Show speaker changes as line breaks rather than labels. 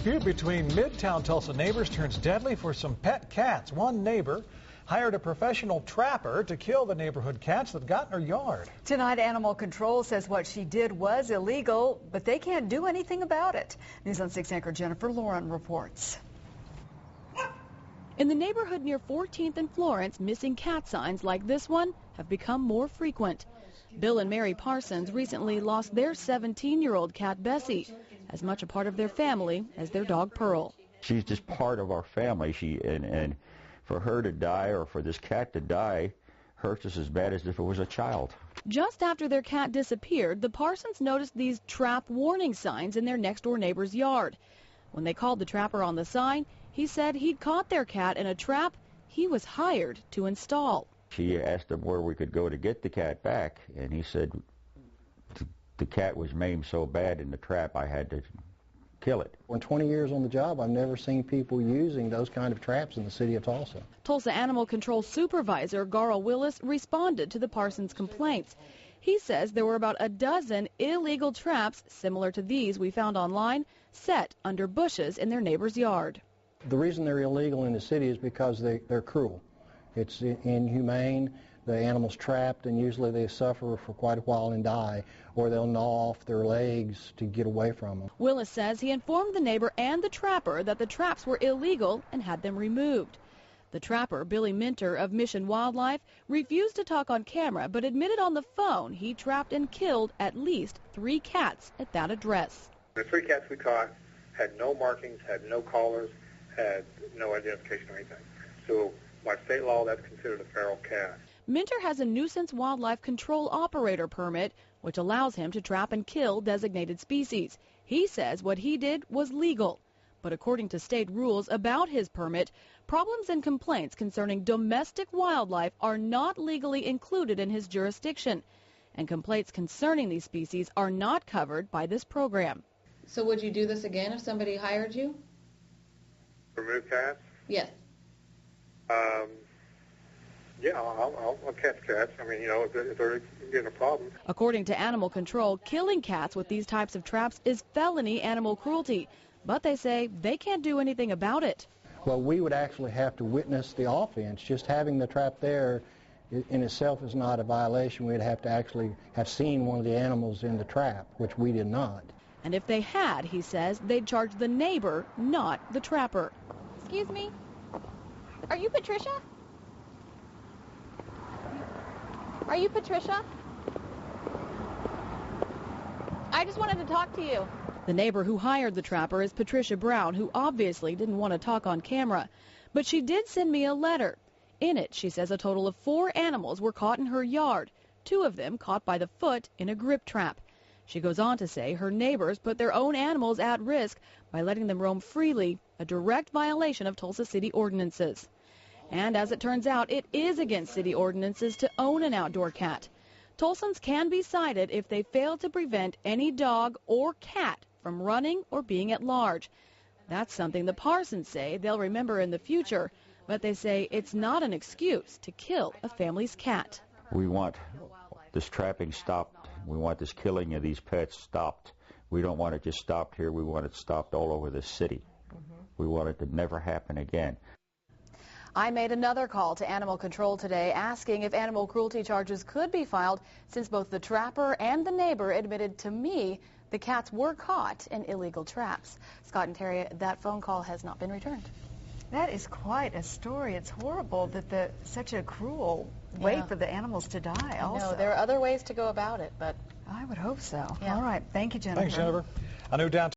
Dispute between Midtown Tulsa neighbors turns deadly for some pet cats. One neighbor hired a professional trapper to kill the neighborhood cats that got in her yard.
Tonight, Animal Control says what she did was illegal, but they can't do anything about it. News6 anchor Jennifer Lauren reports.
In the neighborhood near 14th and Florence, missing cat signs like this one have become more frequent. Bill and Mary Parsons recently lost their 17-year-old cat Bessie, as much a part of their family as their dog Pearl.
She's just part of our family. And for her to die, or for this cat to die, hurts us as bad as if it was a child.
Just after their cat disappeared, the Parsons noticed these trap warning signs in their next-door neighbor's yard. When they called the trapper on the sign, he said he'd caught their cat in a trap he was hired to install.
She asked him where we could go to get the cat back, and he said the cat was maimed so bad in the trap I had to kill it.
In 20 years on the job, I've never seen people using those kind of traps in the city of Tulsa.
Tulsa Animal Control Supervisor Garl Willis responded to the Parsons complaints. He says there were about a dozen illegal traps similar to these we found online, set under bushes in their neighbor's yard.
The reason they're illegal in the city is because they're cruel. It's inhumane. The animal's trapped, and usually they suffer for quite a while and die, or they'll gnaw off their legs to get away from them.
Willis says he informed the neighbor and the trapper that the traps were illegal and had them removed. The trapper, Billy Minter of Mission Wildlife, refused to talk on camera, but admitted on the phone he trapped and killed at least 3 cats at that address.
The 3 cats we caught had no markings, had no collars, had no identification or anything. So by state law, that's considered a feral cat.
Minter has a nuisance wildlife control operator permit, which allows him to trap and kill designated species. He says what he did was legal. But according to state rules about his permit, problems and complaints concerning domestic wildlife are not legally included in his jurisdiction. And complaints concerning these species are not covered by this program.
So would you do this again if somebody hired you?
Remove cats?
Yes.
Yeah, I'll catch cats. I mean, if they're getting a problem.
According to Animal Control, killing cats with these types of traps is felony animal cruelty. But they say they can't do anything about it.
Well, we would actually have to witness the offense. Just having the trap there in itself is not a violation. We'd have to actually have seen one of the animals in the trap, which we did not.
And if they had, he says, they'd charge the neighbor, not the trapper.
Excuse me? Are you Patricia? Are you Patricia? I just wanted to talk to you.
The neighbor who hired the trapper is Patricia Brown, who obviously didn't want to talk on camera. But she did send me a letter. In it, she says a total of 4 animals were caught in her yard, 2 of them caught by the foot in a grip trap. She goes on to say her neighbors put their own animals at risk by letting them roam freely, a direct violation of Tulsa city ordinances. And as it turns out, it is against city ordinances to own an outdoor cat. Tulsans can be cited if they fail to prevent any dog or cat from running or being at large. That's something the Parsons say they'll remember in the future, but they say it's not an excuse to kill a family's cat.
We want this trapping stopped. We want this killing of these pets stopped. We don't want it just stopped here. We want it stopped all over the city. We want it to never happen again.
I made another call to Animal Control today asking if animal cruelty charges could be filed, since both the trapper and the neighbor admitted to me the cats were caught in illegal traps. Scott and Terry, that phone call has not been returned.
That is quite a story. It's horrible that such a cruel way for the animals to die also.
No, there are other ways to go about it, but
I would hope so.
Yeah.
All right. Thank you, Jennifer.
Thanks, Jennifer. A new downtown